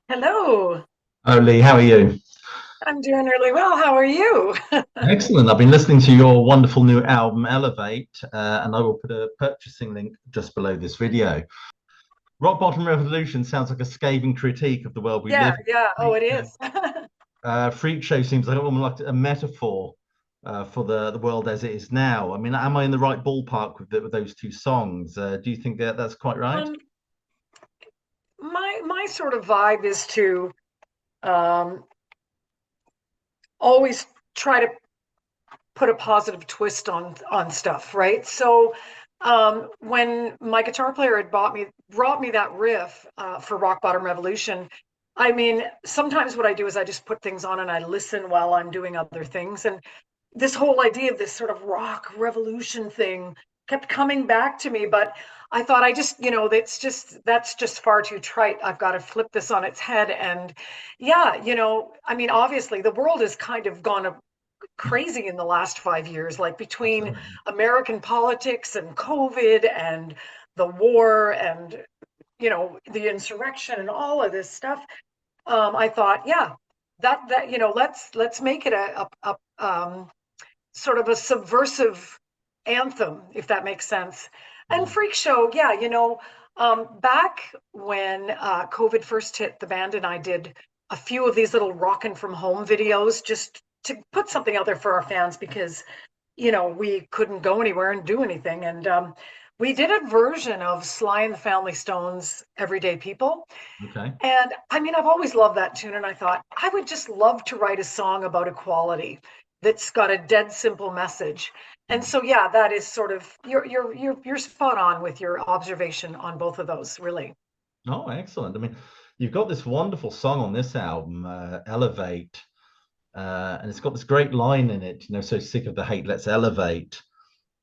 Hello. Oh, Lee, how are you? I'm doing really well. How are you? Excellent. I've been listening to your wonderful new album, Elevate, and I will put a purchasing link just below this video. Rock Bottom Revolution sounds like a scathing critique of the world we Yeah, live in. yeah. Oh, Freak it Show, is. Freak Show seems like almost like a metaphor for the world as it is now. I mean, am I in the right ballpark with those two songs? Do you think that that's quite right? Um, my sort of vibe is to um, always try to put a positive twist on stuff, right? So when my guitar player had brought me that riff for Rock Bottom Revolution, I mean, sometimes what I do is I just put things on and I listen while I'm doing other things. And this whole idea of this sort of rock revolution thing kept coming back to me, but I thought that's just far too trite. I've got to flip this on its head. And yeah, I mean, obviously the world has kind of gone crazy in the last 5 years, like between Absolutely. American politics and COVID and the war and the insurrection and all of this stuff. I thought, yeah, that let's make it a sort of a subversive anthem, if that makes sense. And Mm. Freak Show, yeah, back when COVID first hit, the band and I did a few of these little rockin' from home videos just to put something out there for our fans because, we couldn't go anywhere and do anything. And we did a version of Sly and the Family Stone's Everyday People. Okay. And I mean, I've always loved that tune, and I thought I would just love to write a song about equality that's got a dead simple message. And Mm. so, yeah, that is sort of you're spot on with your observation on both of those, really. Oh, excellent. I mean, you've got this wonderful song on this album, Elevate. And it's got this great line in it, so sick of the hate, let's elevate.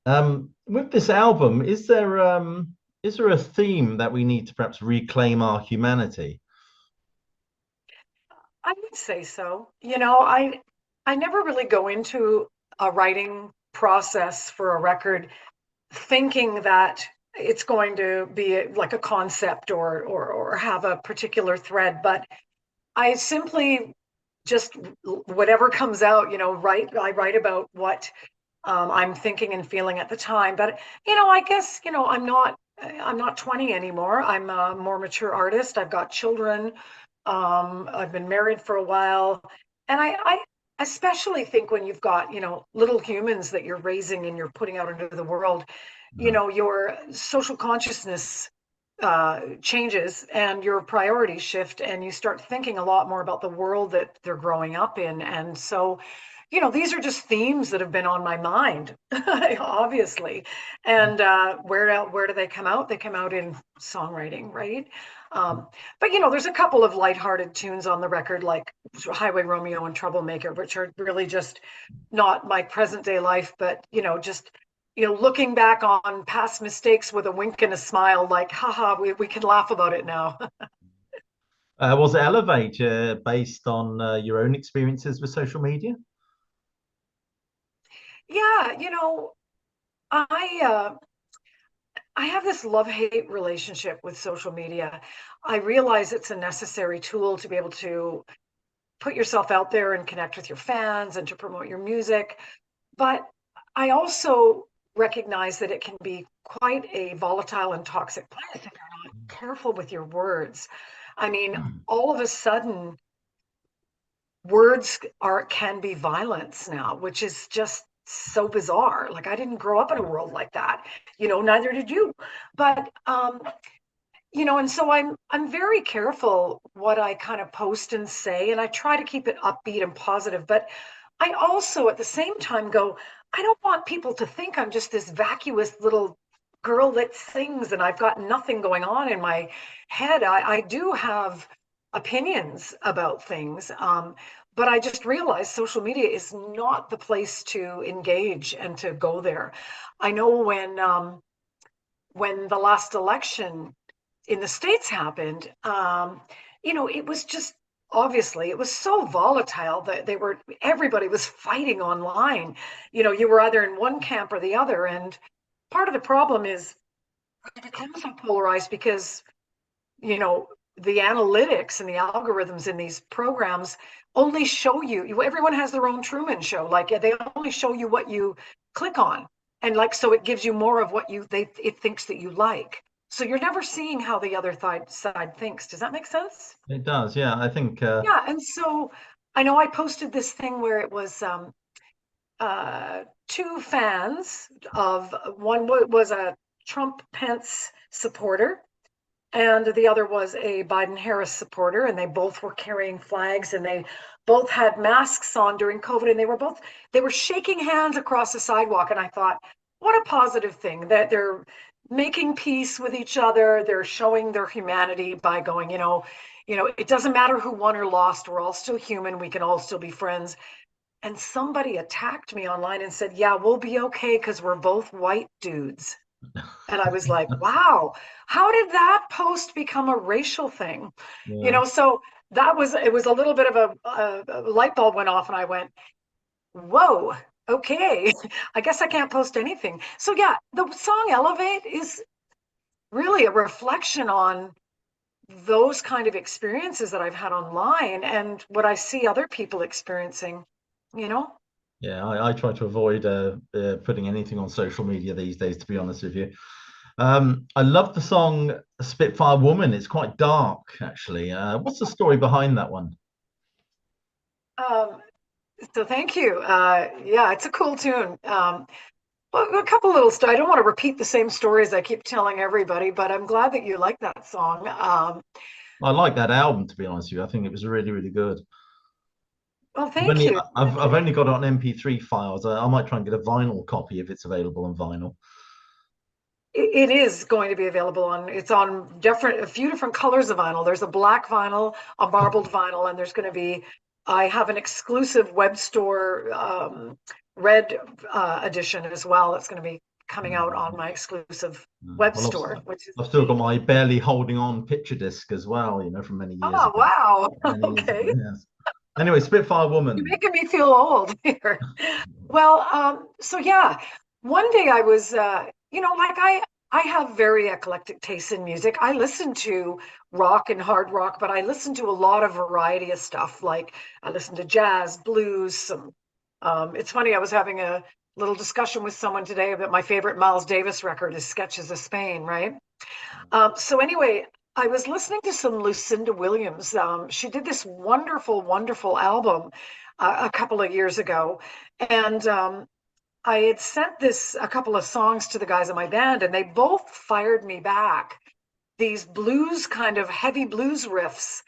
With this album, is there a theme that we need to perhaps reclaim our humanity? I would say so. I never really go into a writing process for a record thinking that it's going to be like a concept or have a particular thread, but I simply just whatever comes out, I write about what I'm thinking and feeling at the time. But I guess I'm not 20 anymore. I'm a more mature artist. I've got children. I've been married for a while, and I especially think when you've got little humans that you're raising and you're putting out into the world, Uh, your social consciousness changes and your priorities shift and you start thinking a lot more about the world that they're growing up in. And so, these are just themes that have been on my mind, obviously. And where do they come out? They come out in songwriting, right? But there's a couple of lighthearted tunes on the record, like Highway Romeo and Troublemaker, which are really just not my present day life, but just looking back on past mistakes with a wink and a smile, like, haha, we can laugh about it now. was Elevate based on your own experiences with social media? Yeah, I I have this love-hate relationship with social media. I realize it's a necessary tool to be able to put yourself out there and connect with your fans and to promote your music. But I also recognize that it can be quite a volatile and toxic place if you're not careful with your words. I mean, Mm. all of a sudden, words can be violence now, which is just so bizarre. Like I didn't grow up in a world like that, neither did you. But and so I'm very careful what I kind of post and say, and I try to keep it upbeat and positive. But I also at the same time go, I don't want people to think I'm just this vacuous little girl that sings and I've got nothing going on in my head. I do have opinions about things. But I just realized social media is not the place to engage and to go there. I know when the last election in the States happened, it was just obviously it was so volatile that everybody was fighting online. You were either in one camp or the other. And part of the problem is it becomes so polarized because, you know, the analytics and the algorithms in these programs only show you, everyone has their own Truman Show. Like they only show you what you click on. And like, so it gives you more of what it thinks that you like. So you're never seeing how the other side thinks. Does that make sense? It does, yeah. I think Yeah. And so I know I posted this thing where it was two fans of one was a Trump Pence supporter and the other was a Biden Harris supporter, and they both were carrying flags and they both had masks on during COVID, and they were shaking hands across the sidewalk. And I thought, what a positive thing that they're making peace with each other. They're showing their humanity by going, it doesn't matter who won or lost, we're all still human, we can all still be friends. And somebody attacked me online and said, yeah, we'll be okay because we're both white dudes. And I was like, wow, how did that post become a racial thing? yeah. So it was a little bit of a light bulb went off and I went, whoa, okay, I guess I can't post anything. So yeah, the song Elevate is really a reflection on those kind of experiences that I've had online and what I see other people experiencing, you know? Yeah, I try to avoid putting anything on social media these days, to be honest with you. I love the song Spitfire Woman. It's quite dark, actually. What's the story behind that one? Um, so thank you. Yeah, it's a cool tune. Well, a couple little stories. I don't want to repeat the same stories I keep telling everybody, but I'm glad that you like that song. I like that album, to be honest with you. I think it was really, really good. Well, thank you. I've only got it on MP3 files. I might try and get a vinyl copy if it's available on vinyl. It is going to be available it's on a few different colors of vinyl. There's a black vinyl, a marbled vinyl, and there's going to be, I have an exclusive web store red edition as well. That's going to be coming out on my exclusive web Well, store, which is I've still got my barely holding on picture disc as well, from many years oh ago. wow, Many years ago, okay. yes. Anyway, Spitfire You're Woman. making me feel old here. Well, so yeah, one day I was, like I have very eclectic tastes in music. I listen to rock and hard rock, but I listen to a lot of variety of stuff. Like I listen to jazz, blues, some. It's funny. I was having a little discussion with someone today about my favorite Miles Davis record is "Sketches of Spain," right? So anyway, I was listening to some Lucinda Williams. She did this wonderful, wonderful album a couple of years ago, and I had sent a couple of songs to the guys in my band, and they both fired me back these blues kind of heavy blues riffs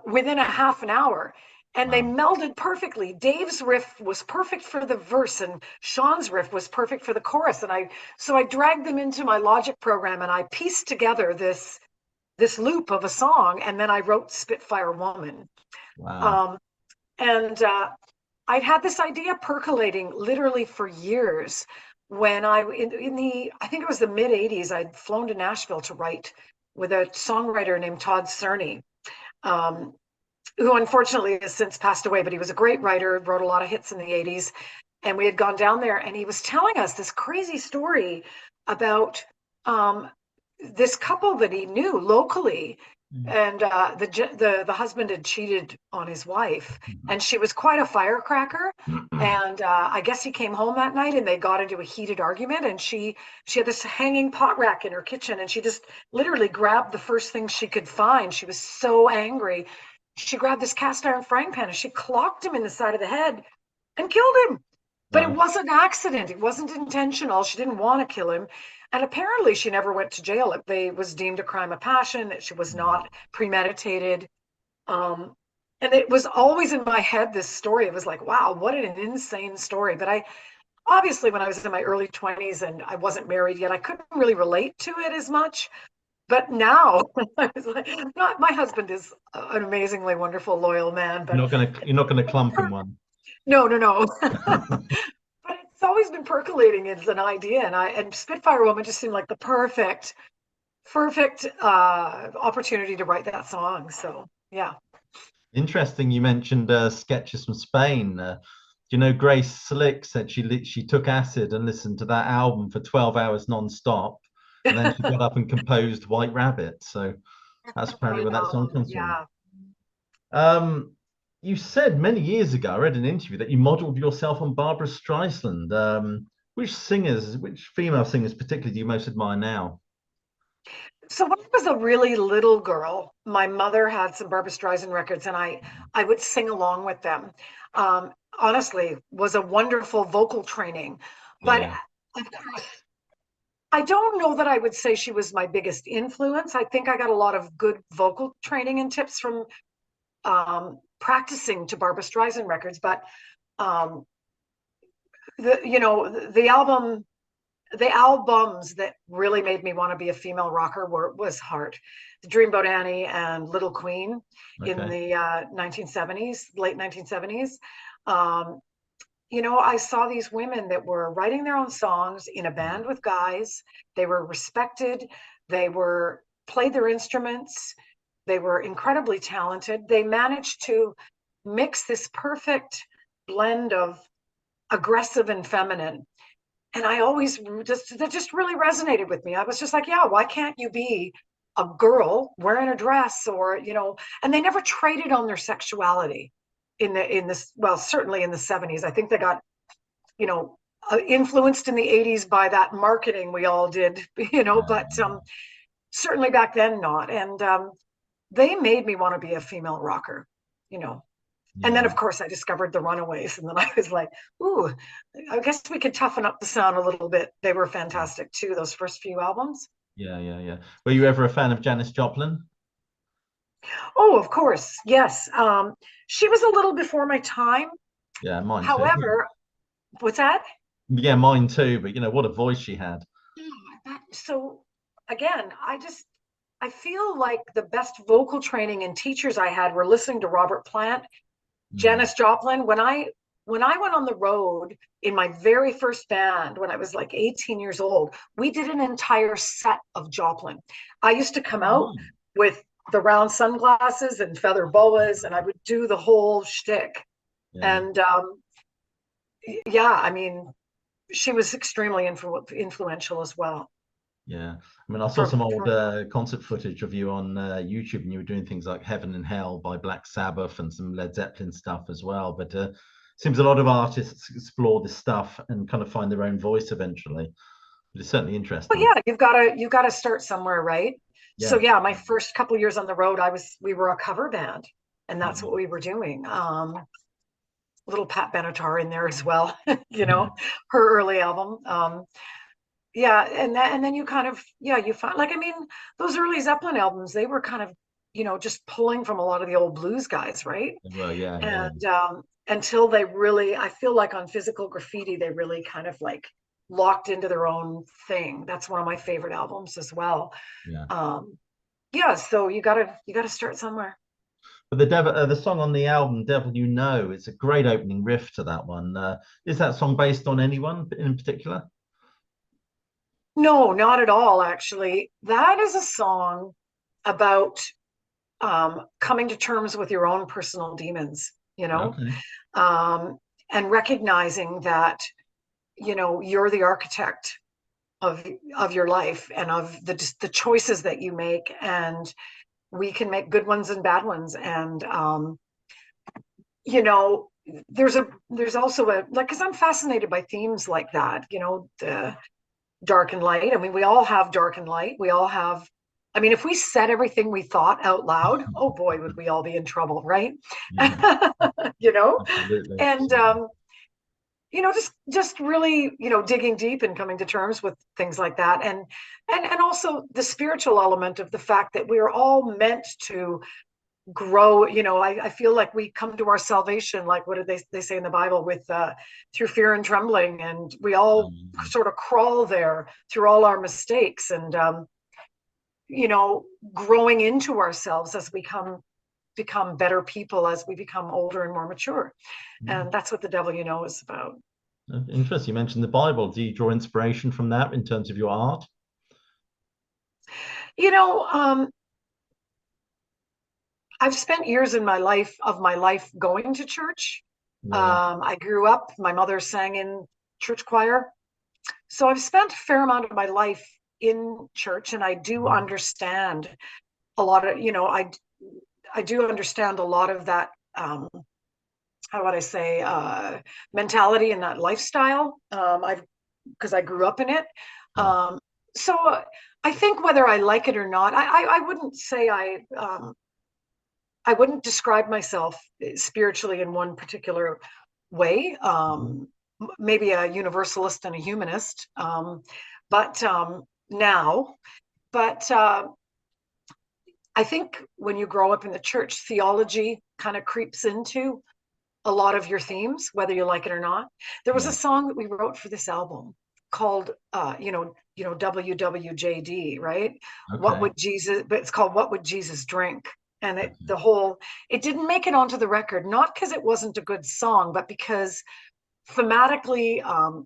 within a half an hour. And they Wow. melded perfectly. Dave's riff was perfect for the verse, and Sean's riff was perfect for the chorus. And so I dragged them into my Logic program, and I pieced together this loop of a song, and then I wrote Spitfire Woman. Wow. Um, and I'd had this idea percolating literally for years. When I think it was the mid '80s, I'd flown to Nashville to write with a songwriter named Todd Cerny, um, who unfortunately has since passed away, but he was a great writer, wrote a lot of hits in the '80s. And we had gone down there, and he was telling us this crazy story about this couple that he knew locally, and the husband had cheated on his wife, and she was quite a firecracker. And I guess he came home that night, and they got into a heated argument. And she had this hanging pot rack in her kitchen, and she just literally grabbed the first thing she could find. She was so angry. She grabbed this cast iron frying pan and she clocked him in the side of the head and killed him. But it Wow. wasn't an accident. It wasn't intentional. She didn't want to kill him. And apparently she never went to jail. It was deemed a crime of passion. That she was not premeditated. Um, and it was always in my head, this story. It was like, wow, what an insane story. But obviously, when I was in my early 20s and I wasn't married yet, I couldn't really relate to it as much. But now, I was like, not my husband is an amazingly wonderful, loyal man. But You're not gonna clump in one. no, no, no. But it's always been percolating as an idea, and Spitfire Woman just seemed like the perfect opportunity to write that song. So yeah. Interesting. You mentioned sketches from Spain. Grace Slick said she took acid and listened to that album for 12 hours non-stop, and then she got up and composed White Rabbit. So That's apparently I where that song know. comes from. Yeah. Um, you said many years ago, I read an interview that you modeled yourself on Barbara Streisand. Which female singers particularly do you most admire now? So when I was a really little girl, my mother had some Barbara Streisand records, and I would sing along with them. Honestly, was a wonderful vocal training. But Yeah. of course, I don't know that I would say she was my biggest influence. I think I got a lot of good vocal training and tips from practicing to Barbara Streisand records. But um, the albums that really made me want to be a female rocker was Heart, Dreamboat Annie, and Little Queen in Okay. the 1970s, late 1970s. Um, I saw these women that were writing their own songs in a band with guys. They were respected. They were played their instruments. They were incredibly talented. They managed to mix this perfect blend of aggressive and feminine. And I always that just really resonated with me. I was just like, yeah, why can't you be a girl wearing a dress and they never traded on their sexuality in this, well, certainly in the 70s. I think they got, you know, influenced in the 80s by that marketing we all did, but certainly back then not. And they made me want to be a female rocker, you know. And then, Yeah. of course, I discovered the Runaways, and then I was like, "Ooh, I guess we could toughen up the sound a little bit." They were fantastic too. Those first few albums. Yeah, yeah, yeah. Were you ever a fan of Janis Joplin? Oh, of course, yes. She was a little before my time. Yeah, mine too. However, what's that? Yeah, mine too. But what a voice she had. So again, I feel like the best vocal training and teachers I had were listening to Robert Plant, Mm. Janis Joplin. When I went on the road in my very first band when I was like 18 years old, we did an entire set of Joplin. I used to come Oh, out right. with the round sunglasses and feather boas, and I would do the whole shtick. Yeah. And yeah, I mean, she was extremely influential as well. Yeah, I mean, I saw For, some old for concert footage of you on YouTube, and you were doing things like "Heaven and Hell" by Black Sabbath and some Led Zeppelin stuff as well. But seems a lot of artists explore this stuff and kind of find their own voice eventually. But it's certainly But interesting. yeah, you've got to start somewhere, right? So Yeah. yeah, my first couple years on the road, we were a cover band, and that's what Mhm. we were doing. Little Pat Benatar in there as well, Yeah. her early album. Yeah, and then you kind of, yeah, you find, like, I mean, those early Zeppelin albums, they were kind of, just pulling from a lot of the old blues guys, right? Well, yeah, yeah, And until they really, I feel like on Physical Graffiti, they really kind of like locked into their own thing. That's one of my favorite albums as well. yeah. Um, yeah, so you gotta start somewhere. But the song on the album, "Devil You Know," it's a great opening riff to that one. Is that song based on anyone in particular? No, not at all, actually. That is a song about coming to terms with your own personal demons, Okay. um, and recognizing that, you're the architect of your life and of the choices that you make, and we can make good ones and bad ones. And you know, there's also a, like, because I'm fascinated by themes like that, the dark and light. I mean, we all have dark and light. We all have, I mean, if we said everything we thought out loud, oh boy, would we all be in trouble, right? Yeah, you know, absolutely. and just really, digging deep and coming to terms with things like that, and also the spiritual element of the fact that we are all meant to grow. I feel like we come to our salvation, like, what did they say in the Bible, with through fear and trembling, and we all Um, sort of crawl there through all our mistakes, and you know growing into ourselves as we become better people as we become older and more mature. yeah. And that's what the Devil You Know is about. Interesting. You mentioned the Bible. Do you draw inspiration from that in terms of your art? you know um I've spent years in my life going to church. Yeah. I grew up, my mother sang in church choir. So I've spent a fair amount of my life in church, and I do Mhm. understand a lot of, I do understand a lot of that, how would I say, mentality and that lifestyle. Because I grew up in it. Yeah. So I think whether I like it or not, I wouldn't say I wouldn't describe myself spiritually in one particular way. Mhm. Maybe a universalist and a humanist, but now, but I think when you grow up in the church, theology kind of creeps into a lot of your themes, whether you like it or not. There was a Yeah. song that we wrote for this album called, WWJD, right? What Okay. would Jesus? But it's called "What Would Jesus Drink?" And Okay. it didn't make it onto the record, not because it wasn't a good song, but because thematically, uh,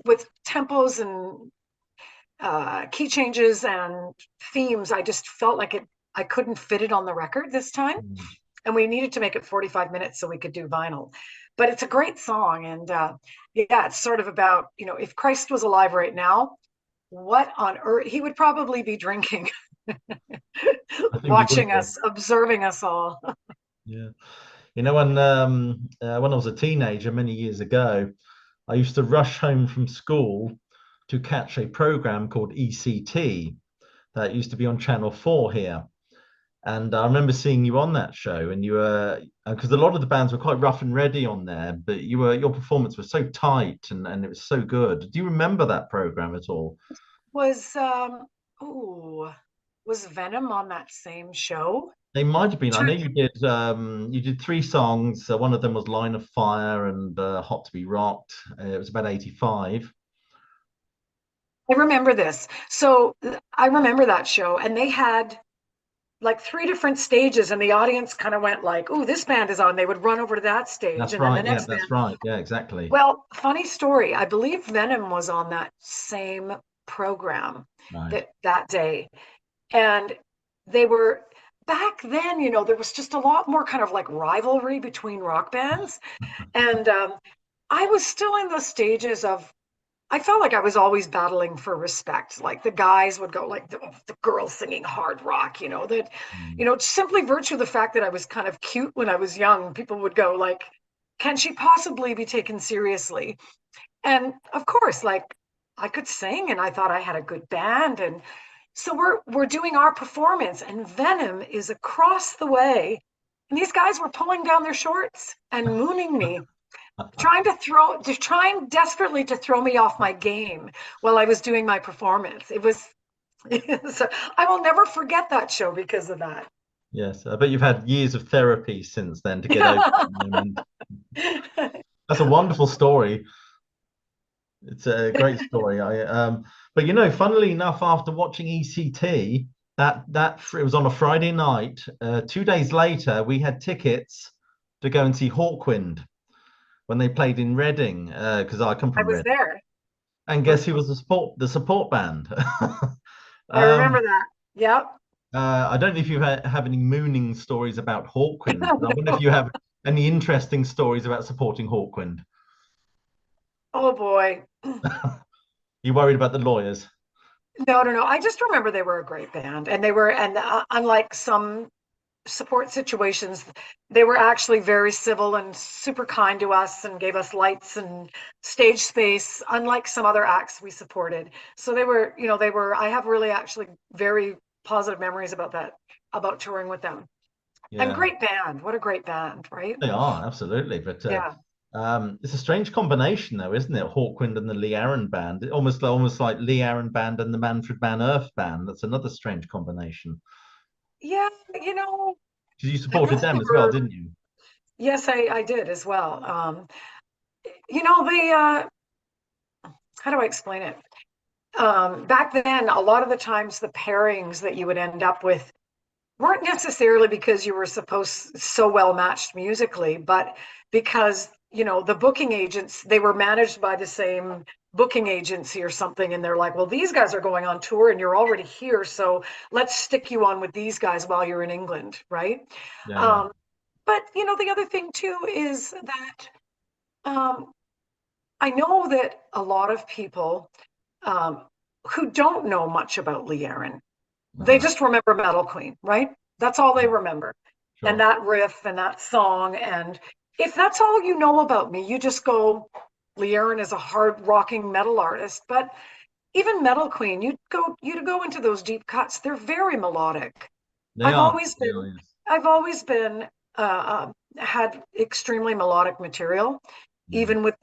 with tempos and key changes and themes, I just felt like I couldn't fit it on the record this time, Mm. and we needed to make it 45 minutes so we could do vinyl. But it's a great song, and yeah, it's sort of about, if Christ was alive right now, what on earth he would probably be drinking, I think you would watching be. us, observing us all. Yeah. When I was a teenager many years ago, I used to rush home from school to catch a program called ECT that used to be on Channel 4 here. And I remember seeing you on that show, and you were, because a lot of the bands were quite rough and ready on there, but your performance was so tight, and it was so good. Do you remember that program at all? Was ooh, was Venom on that same show? They might have been. I know Sure. you did three songs. One of them was Line of Fire and Hot to Be Rocked. It was about 85. I remember this. So I remember that show, and they had like three different stages, and the audience kind of went like, "Ooh, this band is on." They would run over to that stage, That's and then the right. Yeah, next band. that's right. Yeah, exactly. Well, funny story. I believe Venom was on that same program Right. that day, and they were back then. There was just a lot more kind of like rivalry between rock bands, and I was still in the stages of. I felt like I was always battling for respect. Like the guys would go like the girls singing hard rock, that, Mm. simply virtue of the fact that I was kind of cute when I was young, people would go like, can she possibly be taken seriously? And of course, like I could sing and I thought I had a good band. And so we're doing our performance and Venom is across the way. And these guys were pulling down their shorts and mooning me, trying desperately to throw me off my game while I was doing my performance. It was, so I will never forget that show because of that. Yes, I bet you've had years of therapy since then to get over that moment. That's a wonderful story. It's a great story. But funnily enough, after watching ECT, it was on a Friday night. 2 days later, we had tickets to go and see Hawkwind when they played in Reading, because I come I from was Reading. there. And guess who was the support band? I um, remember that. Yep. I don't know if you have any mooning stories about Hawkwind, but I wonder if you have any interesting stories about supporting Hawkwind. Oh boy. You worried about the lawyers? No, no, no. I just remember they were a great band, and unlike some support situations, they were actually very civil and super kind to us and gave us lights and stage space, unlike some other acts we supported. So I have really actually very positive memories about that, about touring with them. And Yeah, great band. What a great band, right? they are absolutely. But Yeah. it's a strange combination, though, isn't it? Hawkwind and the Lee Aaron band, almost like Lee Aaron band and the Manfred Van Earth band. That's another strange combination. Yeah, 'Cause you I supported guess they them as well, were, didn't you? yes, I did as well. They, how do I explain it? Back then, a lot of the times the pairings that you would end up with weren't necessarily because you were supposed so well matched musically, but because, the booking agents, they were managed by the same booking agency or something. And they're like, well, these guys are going on tour and you're already here. So let's stick you on with these guys while you're in England. Right. Yeah, yeah. Um, but, the other thing too is that um, I know that a lot of people um, who don't know much about Lee Aaron They just remember Metal Queen, right? That's all they Yeah, remember. And sure. that riff and that song. And if that's all you know about me, you just go, Lee Aaron is a hard rocking metal artist. But even Metal Queen, you'd go into those deep cuts. They're very melodic. They I've are. always They been are, yes. I've always been had extremely melodic material, Mm. even with,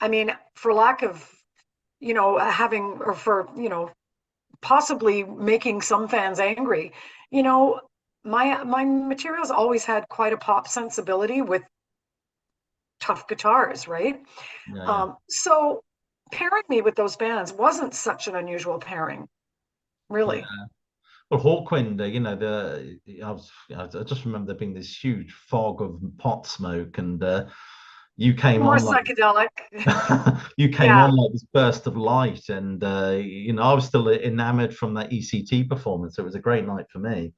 I mean, for lack of, having, or for, possibly making some fans angry, you know, my materials always had quite a pop sensibility with tough guitars, right? Yeah, yeah. So pairing me with those bands wasn't such an unusual pairing, Yeah. really. Well, Hawkwind, I just remember there being this huge fog of pot smoke, and you came More on like psychedelic. you came Yeah. on like this burst of light, and I was still enamored from that ECT performance. So it was a great night for me.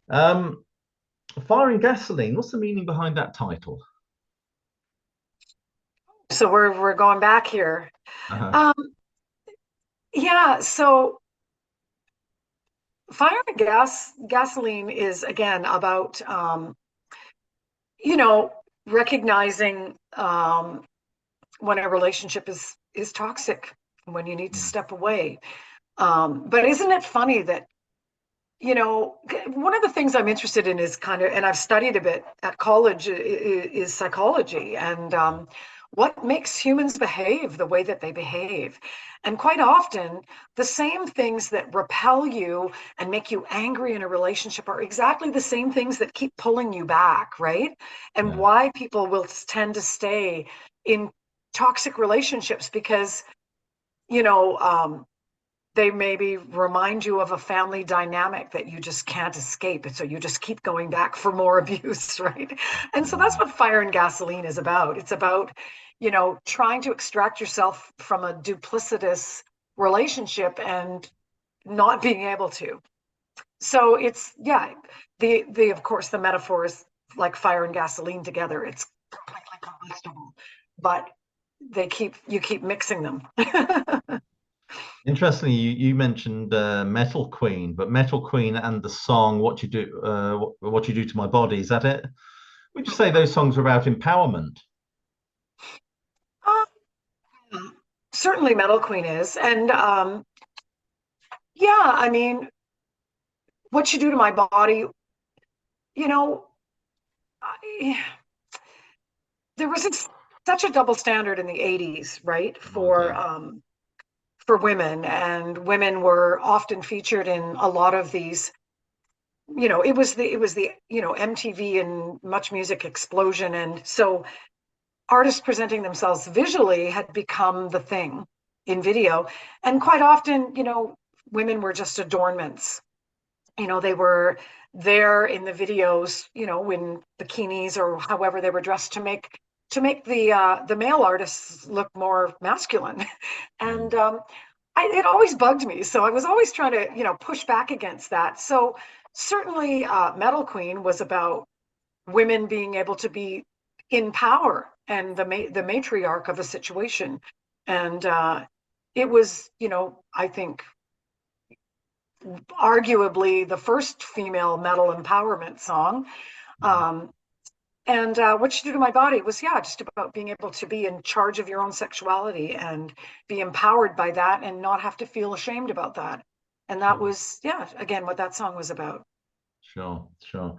Um, Fire and Gasoline. What's the meaning behind that title? So we're going back here. Uh-huh. Um, yeah, so Fire and Gasoline is again about you know, recognizing when a relationship is toxic, when you need to Mm. step away. But isn't it funny that, one of the things I'm interested in is kind of, and I've studied a bit at college, is psychology and what makes humans behave the way that they behave. And quite often, the same things that repel you and make you angry in a relationship are exactly the same things that keep pulling you back, right? And Yeah, why people will tend to stay in toxic relationships because, you know, um, they maybe remind you of a family dynamic that you just can't escape. And so you just keep going back for more abuse, right? And so that's yeah. what Fire and Gasoline is about. It's about, trying to extract yourself from a duplicitous relationship and not being able to. So it's, yeah, the of course the metaphor is like fire and gasoline together. It's completely combustible, but you keep mixing them. Interestingly, you mentioned Metal Queen, but Metal Queen and the song What You Do to My Body, is that it? Would you say those songs are about empowerment? Certainly Metal Queen is. And yeah, I mean, what you do to my body, you know, I, there was such a double standard in the 80s, right? Was, yeah. For women, and women were often featured in a lot of these, it was the MTV and Much Music explosion. And so artists presenting themselves visually had become the thing in video. And quite often, women were just adornments. They were there in the videos, in bikinis or however they were dressed to make the male artists look more masculine. Yeah. And it always bugged me. So I was always trying to, push back against that. So certainly Metal Queen was about women being able to be in power and the matriarch of a situation. And it was, I think arguably the first female metal empowerment song. Mm. Um, and what you do to my body was, yeah, just about being able to be in charge of your own sexuality and be empowered by that and not have to feel ashamed about that. And that Sure, was, yeah, again, what that song was about. sure, sure.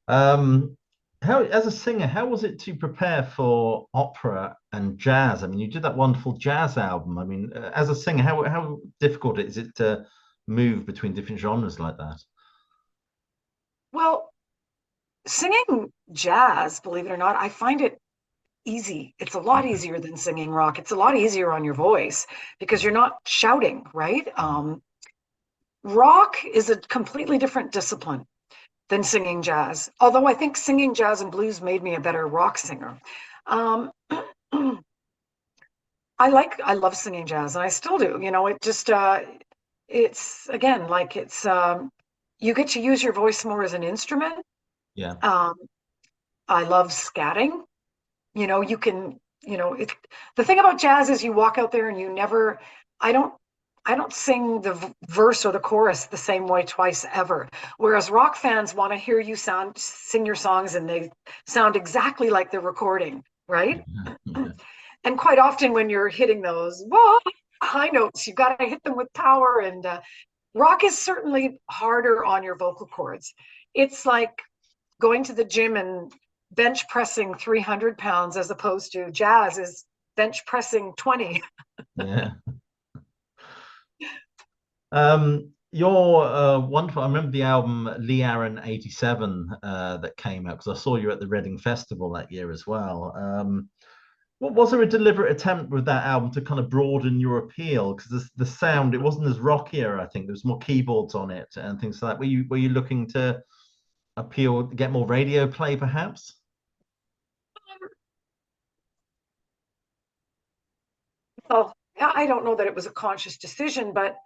Um, as a singer, how was it to prepare for opera and jazz? I mean, you did that wonderful jazz album. I mean, as a singer, how difficult is it to move between different genres like that? Well, singing jazz, believe it or not, I find it easy. It's a lot Okay. easier than singing rock. It's a lot easier on your voice because you're not shouting, right? Rock is a completely different discipline than singing jazz. Although I think singing jazz and blues made me a better rock singer. Um, I love singing jazz, and I still do. It's again like you get to use your voice more as an instrument. Yeah. Um, I love scatting. You can, the thing about jazz is you walk out there and you never, I don't. I don't sing the verse or the chorus the same way twice ever. Whereas rock fans want to hear you sing your songs and they sound exactly like the recording, right? Yeah. And quite often when you're hitting those whoa, high notes, you've got to hit them with power. And rock is certainly harder on your vocal cords. It's like going to the gym and bench pressing 300 pounds as opposed to jazz is bench pressing 20. Yeah. You're wonderful. I remember the album Lee Aaron 87 that came out because I saw you at the Reading Festival that year as well. What was there a deliberate attempt with that album to kind of broaden your appeal? Because the sound, it wasn't as rockier, I think. There was more keyboards on it and things like that. Were you looking to appeal, get more radio play, perhaps? Well, I don't know that it was a conscious decision, but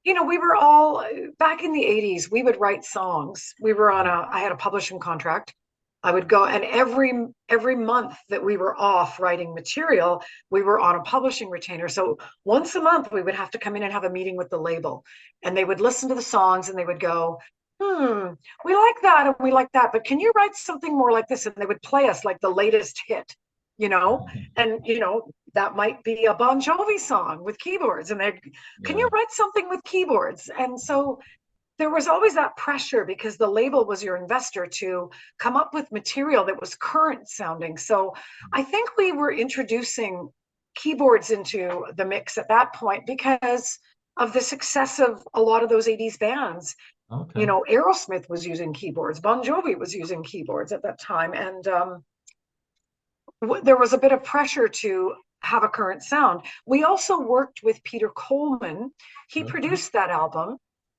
we were all back in the 80s, we would write songs. I had a publishing contract. I would go, and every month that we were off writing material, we were on a publishing retainer. So once a month we would have to come in and have a meeting with the label, and they would listen to the songs and they would go, we like that and we like that, but can you write something more like this? And they would play us like the latest hit, you know, and that might be a Bon Jovi song with keyboards, and they, can Yeah. you write something with keyboards? And so there was always that pressure because the label was your investor to come up with material that was current sounding. So I think we were introducing keyboards into the mix at that point because of the success of a lot of those 80s bands. Okay. Aerosmith was using keyboards, Bon Jovi was using keyboards at that time. And there was a bit of pressure to have a current sound. We also worked with Peter Coleman. He Okay. produced that album.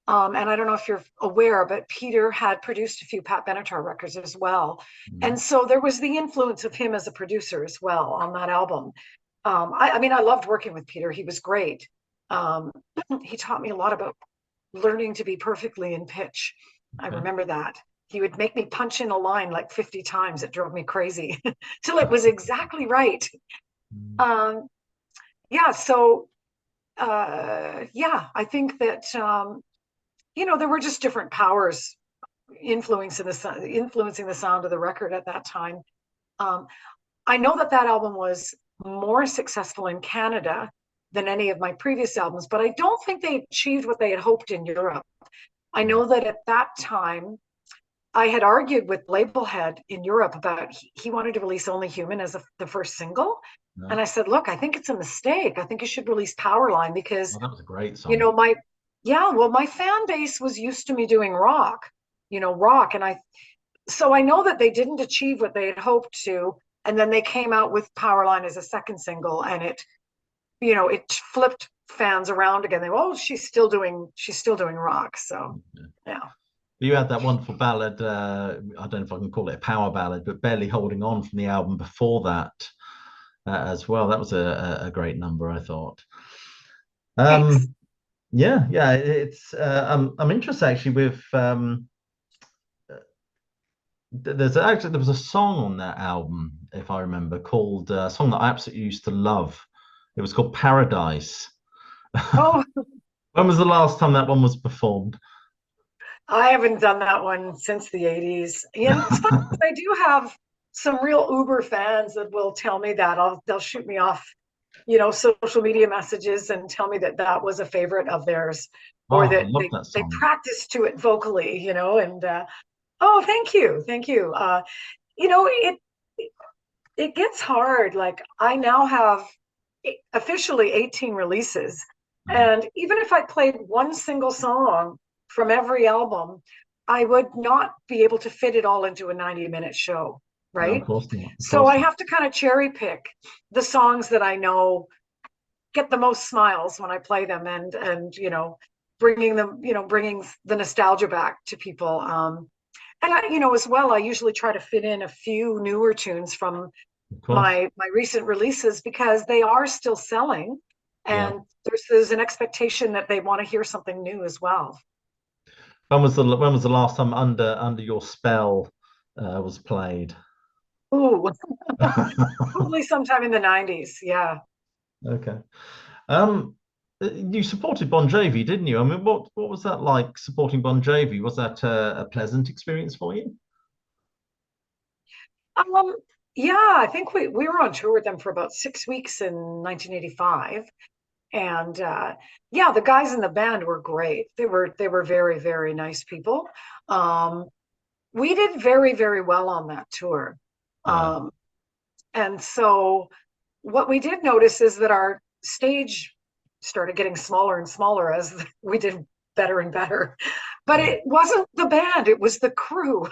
And I don't know if you're aware, but Peter had produced a few Pat Benatar records as well. And so there was the influence of him as a producer as well on that album. I mean, I loved working with Peter. He was great. He taught me a lot about learning to be perfectly in pitch. I Okay. remember that. He would make me punch in a line like 50 times. It drove me crazy till it was exactly right. Um, yeah, so I think that there were just different powers influencing the sound of the record at that time. Um, I know that album was more successful in Canada than any of my previous albums, but I don't think they achieved what they had hoped in Europe. I know that at that time, I had argued with Labelhead in Europe about he wanted to release Only Human as the first single. No. And I said, look, I think it's a mistake. I think you should release Powerline because, that was a great song. my fan base was used to me doing rock. And so I know that they didn't achieve what they had hoped to. And then they came out with Powerline as a second single, and it flipped fans around again. They were, oh, she's still doing rock. So yeah. You had that wonderful ballad, I don't know if I can call it a power ballad, but Barely Holding On from the album before that as well. That was a great number, I thought. Yeah, it's I'm interested actually with there was a song on that album, if I remember, called a song that I absolutely used to love. It was called Paradise. Oh, when was the last time that one was performed? I haven't done that one since the 80s. And it's funny, I do have some real Uber fans that will tell me that. They'll shoot me off, social media messages and tell me that was a favorite of theirs, or I that love that they song. practice to it vocally, and oh, thank you. It gets hard. Like I now have officially 18 releases. And even if I played one single song from every album, I would not be able to fit it all into a 90-minute show, right? No, of course not. So I have to kind of cherry pick the songs that I know get the most smiles when I play them, and bringing the nostalgia back to people. And as well, I usually try to fit in a few newer tunes from my recent releases because they are still selling, and there's an expectation that they want to hear something new as well. When was the last time Under Your Spell was played? Ooh, probably sometime in the 90s. Yeah. Okay. You supported Bon Jovi, didn't you? I mean, what was that like supporting Bon Jovi? Was that a pleasant experience for you? Um, yeah, I think we were on tour with them for about 6 weeks in 1985. And yeah, the guys in the band were great. They were very, very nice people. Um, we did very, very well on that tour. Yeah. Um, and so what we did notice is that our stage started getting smaller and smaller as we did better and better. But Yeah. it wasn't the band, it was the crew.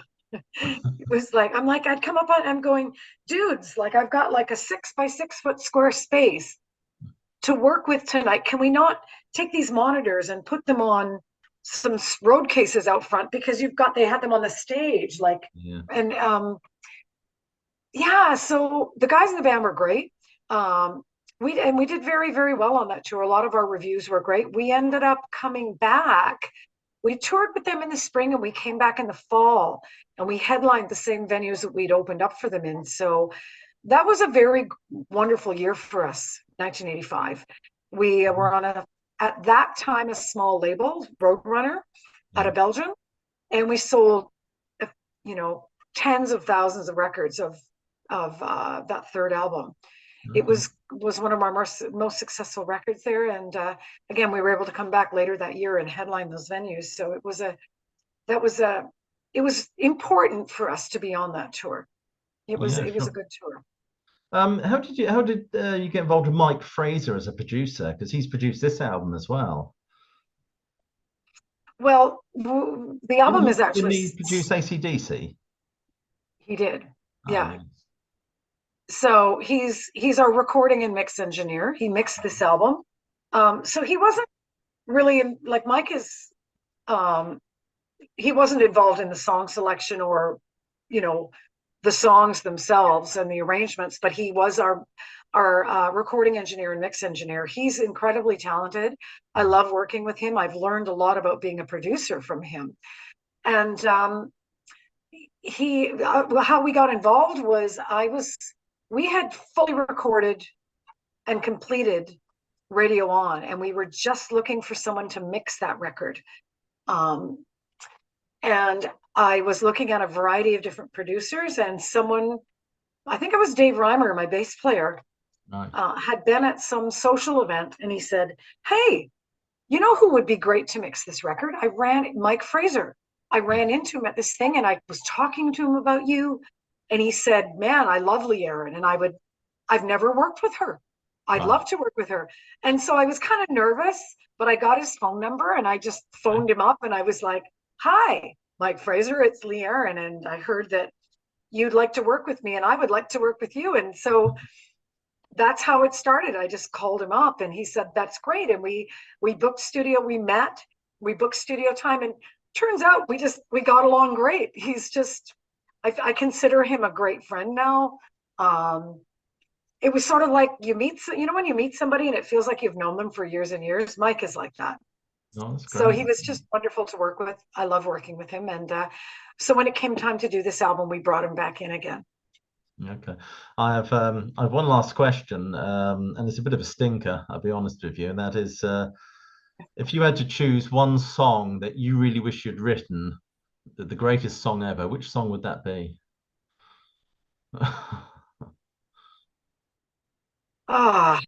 It was like, I'd come up on, I'm going, dudes, like I've got like a 6 by 6 foot square space to work with tonight. Can we not take these monitors and put them on some road cases out front because they had them on the stage, like, Yeah. and yeah, so the guys in the band were great. Um, we did very, very well on that tour. A lot of our reviews were great. We ended up coming back. We toured with them in the spring and we came back in the fall and we headlined the same venues that we'd opened up for them in. So that was a very wonderful year for us, 1985. We were on at that time, a small label, Roadrunner, out Yeah. of Belgium, and we sold, you know, tens of thousands of records of that third album. It Okay. was one of our most successful records there, and again, we were able to come back later that year and headline those venues. So that was a it was important for us to be on that tour. Yeah, It was a sure. good tour. How did you get involved with Mike Fraser as a producer? Because he's produced this album as well. Well, the Didn't album he, is didn't actually he produce AC/DC? he did, Oh, yeah. yeah. So he's our recording and mix engineer. He mixed this album. So he wasn't really like Mike is. Um, he wasn't involved in the song selection or, you know, the songs themselves and the arrangements, but he was our recording engineer and mix engineer. He's incredibly talented. I love working with him. I've learned a lot about being a producer from him. And how we got involved was we had fully recorded and completed Radio On, and we were just looking for someone to mix that record. Um, and I was looking at a variety of different producers, and I think it was Dave Reimer, my bass player, Nice. had been at some social event, and he said, "Hey, you know who would be great to mix this record? Mike Fraser. I ran into him at this thing, and I was talking to him about you, and he said, "Man, I love Lee Aaron, and I've never worked with her. I'd Right. love to work with her." And so I was kind of nervous, but I got his phone number and I just phoned him up and I was like, "Hi, Mike Fraser, it's Lee Aaron, and I heard that you'd like to work with me and I would like to work with you." And so that's how it started. I just called him up and he said, "That's great." And we booked studio, we booked studio time, and turns out we got along great. He's just I consider him a great friend now. Um, it was sort of like when you meet somebody and it feels like you've known them for years and years. Mike is like that. No, that's So great. he was just wonderful to work with. I love working with him. And so when it came time to do this album, we brought him back in again. Okay. I have one last question, and it's a bit of a stinker, I'll be honest with you, and that is if you had to choose one song that you really wish you'd written, the greatest song ever, which song would that be? Ah,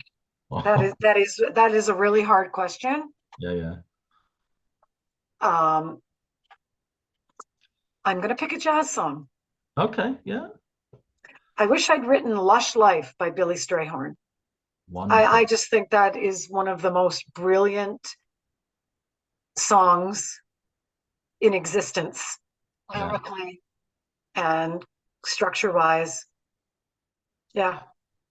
Oh, that is a really hard question. yeah, yeah. Um, I'm gonna pick a jazz song. Okay, yeah. I wish I'd written "Lush Life" by Billy Strayhorn. I Wonderful. just think that is one of the most brilliant songs in existence, Yeah. lyrically and structure wise. Yeah.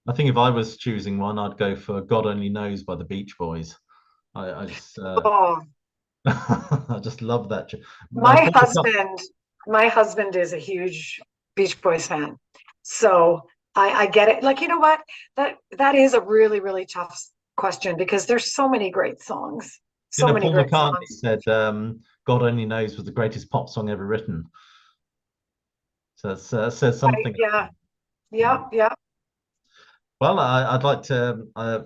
I think if I was choosing one, I'd go for God Only Knows by the Beach Boys. I just Oh, I just love that. my Paul McCart- husband, my husband is a huge Beach Boys fan. So I get it. Like, you know what? That is a really, really tough question because there's so many great songs. So many Paul great McCartney songs. said God Only Knows was the greatest pop song ever written. So it says something. Yeah, Yeah. yeah, yeah. Well, I'd like to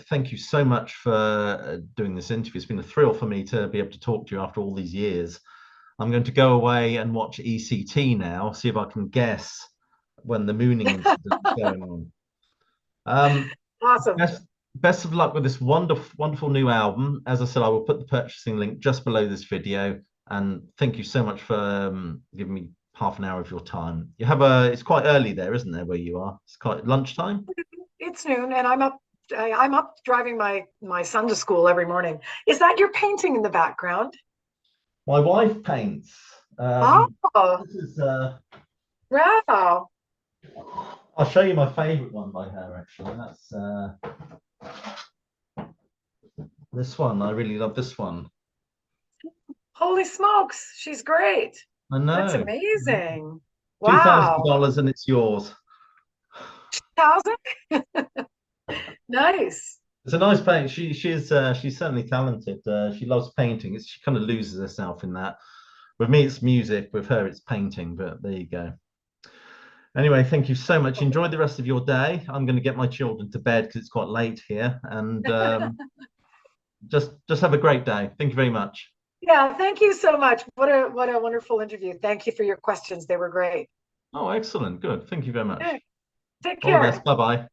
thank you so much for doing this interview. It's been a thrill for me to be able to talk to you after all these years. I'm going to go away and watch ECT now, see if I can guess when the mooning incident is going on. Um, Awesome. best of luck with this wonderful new album. As I said, I will put the purchasing link just below this video. And thank you so much for giving me half an hour of your time. You have it's quite early there, isn't there, where you are? It's quite lunchtime. It's noon, and I'm up driving my son to school every morning. Is that your painting in the background? My wife paints. Oh, This is wow. I'll show you my favorite one by her actually. That's this one. I really love this one. Holy smokes, she's great. I That's know. amazing. Wow. $2,000 and it's yours. 1,000? Nice. It's a nice paint. She's certainly talented. She loves painting. She kind of loses herself in that. With me, it's music. With her, it's painting. But there you go. Anyway, thank you so much. Enjoy the rest of your day. I'm going to get my children to bed because it's quite late here, and just have a great day. Thank you very much. Yeah, thank you so much. What a wonderful interview. Thank you for your questions. They were great. Oh, excellent. Good. Thank you very much. Take All the care. best. Bye bye.